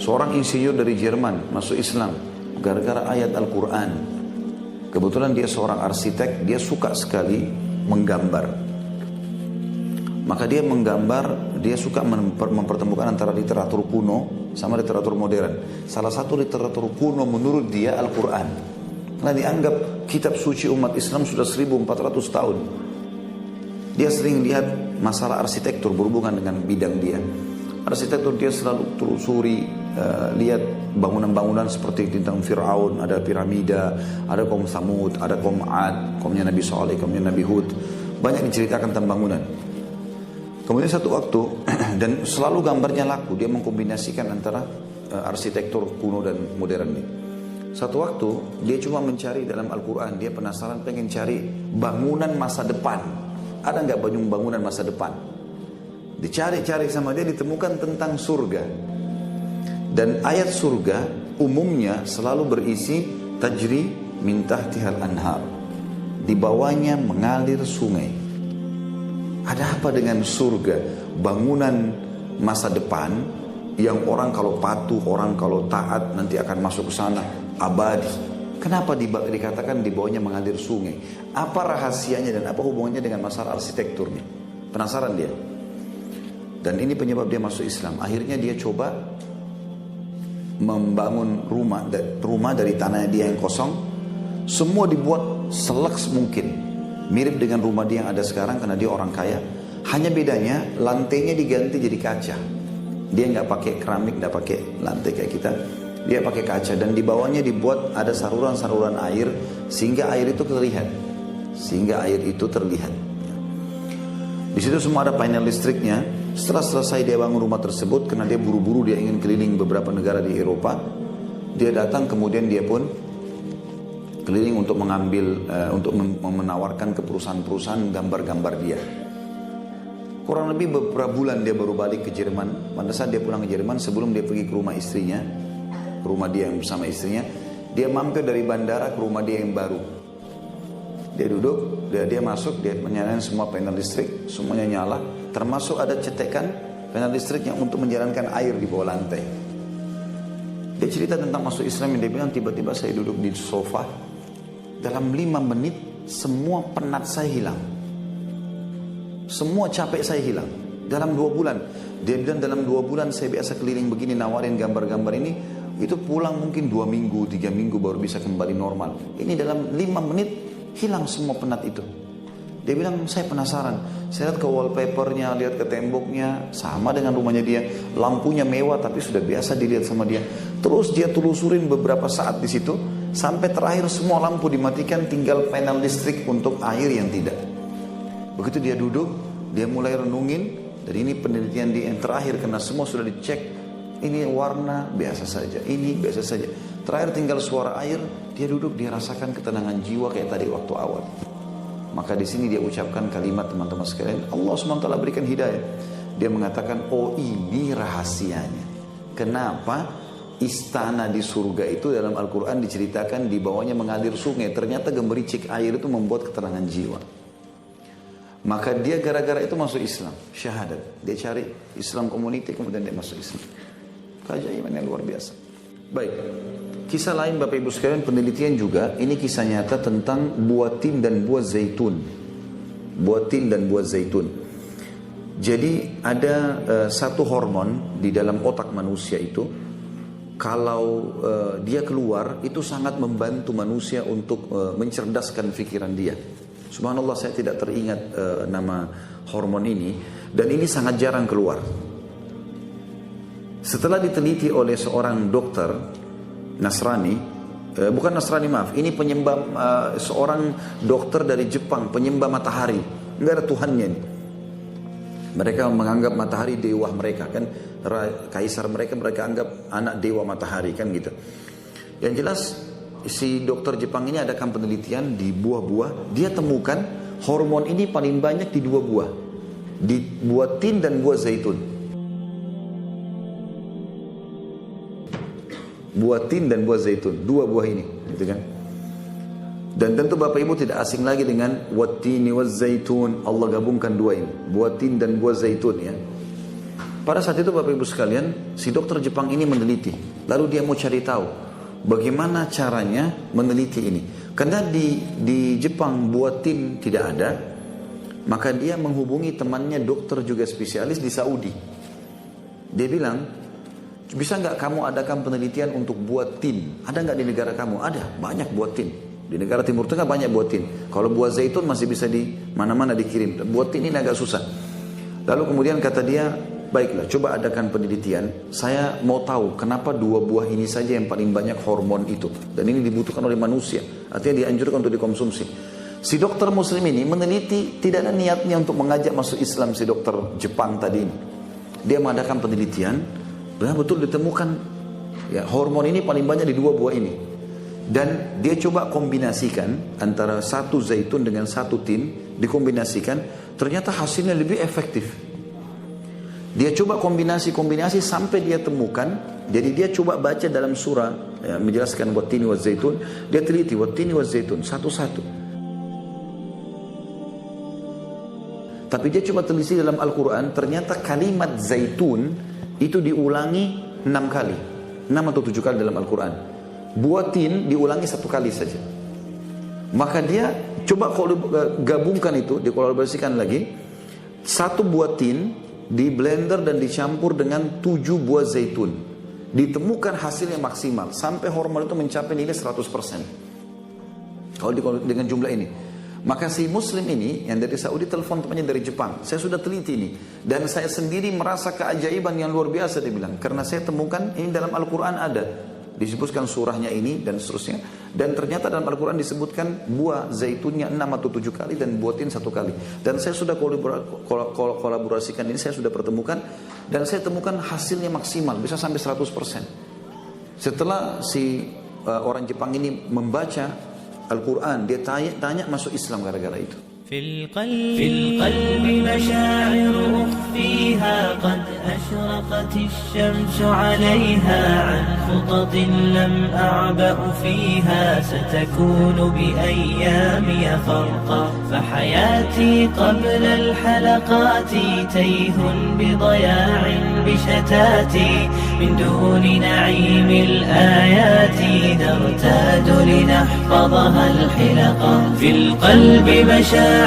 Seorang insinyur dari Jerman masuk Islam gara-gara ayat Al-Quran. Kebetulan dia seorang arsitek, dia suka sekali menggambar. Maka dia menggambar, dia suka mempertemukan antara literatur kuno sama literatur modern. Salah satu literatur kuno menurut dia Al-Quran. Karena dianggap kitab suci umat Islam sudah 1400 tahun. Dia sering lihat masalah arsitektur berhubungan dengan bidang dia. Arsitektur dia selalu telusuri, lihat bangunan-bangunan seperti tentang Fir'aun, ada piramida, ada kaum Samud, ada kaum Ad, kaumnya Nabi Saleh, kaumnya Nabi Hud. Banyak diceritakan tentang bangunan. Kemudian satu waktu, dan selalu gambarnya laku, dia mengkombinasikan antara arsitektur kuno dan modern ini. Satu waktu, dia cuma mencari dalam Al-Quran, dia penasaran pengen cari bangunan masa depan. Ada nggak bangunan masa depan? Dicari-cari sama dia, ditemukan tentang surga. Dan ayat surga umumnya selalu berisi tajri min tahtihal anhar. Di bawahnya mengalir sungai. Ada apa dengan surga? Bangunan masa depan yang orang kalau patuh, orang kalau taat nanti akan masuk ke sana abadi. Kenapa dikatakan di bawahnya mengalir sungai? Apa rahasianya dan apa hubungannya dengan masalah arsitektur nih? Penasaran dia. Dan ini penyebab dia masuk Islam. Akhirnya dia coba membangun rumah dari tanahnya dia yang kosong. Semua dibuat seleks mungkin. Mirip dengan rumah dia yang ada sekarang karena dia orang kaya. Hanya bedanya lantainya diganti jadi kaca. Dia nggak pakai keramik, nggak pakai lantai kayak kita. Dia pakai kaca dan di bawahnya dibuat ada saluran-saluran air sehingga air itu terlihat. Di situ semua ada panel listriknya. Setelah selesai dia bangun rumah tersebut, karena dia buru-buru dia ingin keliling beberapa negara di Eropa. Dia datang kemudian dia pun keliling untuk mengambil, untuk menawarkan ke perusahaan-perusahaan gambar-gambar dia. Kurang lebih beberapa bulan dia baru balik ke Jerman. Pada saat dia pulang ke Jerman, sebelum dia pergi ke rumah istrinya, ke rumah dia yang bersama istrinya, dia mampir dari bandara ke rumah dia yang baru. Dia duduk, dia masuk, dia menyalakan semua panel listrik, semuanya nyala, termasuk ada cetekan panel listrik yang untuk menjalankan air di bawah lantai. Dia cerita tentang masuk Islam yang dia bilang, tiba-tiba saya duduk di sofa, dalam 5 menit semua penat saya hilang. Semua capek saya hilang. Dalam 2 bulan. Dia bilang dalam 2 bulan saya biasa keliling begini nawarin gambar-gambar ini. Itu pulang mungkin 2 minggu, 3 minggu baru bisa kembali normal. Ini dalam 5 menit hilang semua penat itu. Dia bilang saya penasaran. Saya lihat ke wallpapernya, lihat ke temboknya. Sama dengan rumahnya dia. Lampunya mewah tapi sudah biasa dilihat sama dia. Terus dia telusurin beberapa saat di situ. Sampai terakhir semua lampu dimatikan, tinggal panel listrik untuk air yang tidak. Begitu dia duduk, dia mulai renungin. Dan ini penelitian dia yang terakhir karena semua sudah dicek. Ini warna biasa saja, ini biasa saja. Terakhir tinggal suara air, dia duduk, dia rasakan ketenangan jiwa kayak tadi waktu awal. Maka di sini dia ucapkan kalimat teman-teman sekalian, Allah SWT berikan hidayah. Dia mengatakan, oh ini rahasianya. Kenapa? Istana di surga itu dalam Al-Quran diceritakan di bawahnya mengalir sungai. Ternyata gemericik air itu membuat ketenangan jiwa. Maka dia gara-gara itu masuk Islam, syahadat. Dia cari Islam community kemudian dia masuk Islam. Keajaiban yang luar biasa. Baik, kisah lain Bapak Ibu sekalian, penelitian juga. Ini kisah nyata tentang buah tin dan buah zaitun. Buah tin dan buah zaitun. Jadi ada satu hormon di dalam otak manusia itu. Kalau dia keluar itu sangat membantu manusia untuk mencerdaskan pikiran dia. Subhanallah saya tidak teringat nama hormon ini. Dan ini sangat jarang keluar. Setelah diteliti oleh seorang dokter Nasrani, bukan Nasrani maaf, ini penyembah seorang dokter dari Jepang, penyembah matahari. Enggak ada Tuhannya ini. Mereka menganggap matahari dewa mereka kan, kaisar mereka anggap anak dewa matahari kan gitu. Yang jelas si dokter Jepang ini adakan penelitian di buah-buah, dia temukan hormon ini paling banyak di 2 buah, di buah tin dan buah zaitun. Buah tin dan buah zaitun, 2 buah ini, gitu kan? Dan tentu Bapak Ibu tidak asing lagi dengan wattini waz zaitun. Allah gabungkan 2 ini, buah tin dan buah zaitun ya. Pada saat itu Bapak Ibu sekalian, si dokter Jepang ini meneliti. Lalu dia mau cari tahu bagaimana caranya meneliti ini. Karena di Jepang buatin tidak ada, maka dia menghubungi temannya dokter juga spesialis di Saudi. Dia bilang, bisa nggak kamu adakan penelitian untuk buat tin? Ada nggak di negara kamu? Ada, banyak buat tin. Di negara Timur Tengah banyak buat tin. Kalau buah zaitun masih bisa di mana-mana dikirim. Buat tin ini agak susah. Lalu kemudian kata dia, baiklah coba adakan penelitian. Saya mau tahu kenapa dua buah ini saja yang paling banyak hormon itu. Dan ini dibutuhkan oleh manusia. Artinya dianjurkan untuk dikonsumsi. Si dokter muslim ini meneliti, tidak ada niatnya untuk mengajak masuk Islam si dokter Jepang tadi ini. Dia mengadakan penelitian. Betul ditemukan ya, hormon ini paling banyak di dua buah ini. Dan dia coba kombinasikan antara satu zaitun dengan satu tin, dikombinasikan, ternyata hasilnya lebih efektif. Dia coba kombinasi sampai dia temukan. Jadi dia coba baca dalam surah ya, menjelaskan wattini wa zaitun. Dia teliti wattini wa zaitun satu-satu. Tapi dia coba teliti dalam Al-Quran, ternyata kalimat zaitun itu diulangi 6 kali. 6 atau 7 kali dalam Al-Quran. Buatin diulangi 1 kali saja. Maka dia coba gabungkan itu, dikolaborasikan lagi. 1 buatin di blender dan dicampur dengan 7 buah zaitun. Ditemukan hasilnya maksimal. Sampai hormon itu mencapai nilai 100%. Kalau dengan jumlah ini. Maka si muslim ini yang dari Saudi telepon temannya dari Jepang. Saya sudah teliti ini. Dan saya sendiri merasa keajaiban yang luar biasa, dia bilang. Karena saya temukan ini dalam Al-Quran ada. Disebutkan surahnya ini dan seterusnya. Dan ternyata dalam Al-Quran disebutkan buah zaitunnya 6 atau 7 kali dan buatin 1 kali. Dan saya sudah kolaborasikan ini, saya sudah pertemukan. Dan saya temukan hasilnya maksimal, bisa sampai 100%. Setelah si orang Jepang ini membaca Al-Quran, dia tanya masuk Islam gara-gara itu. في القلب مشاعر أخفيها قد أشرقت الشمس عليها عن خطط لم أعبأ فيها ستكون بأيامي فرقا فحياتي قبل الحلقات تيه بضياع بشتاتي من دون نعيم الآيات نرتاد لنحفظها الحلقا في القلب مشاعر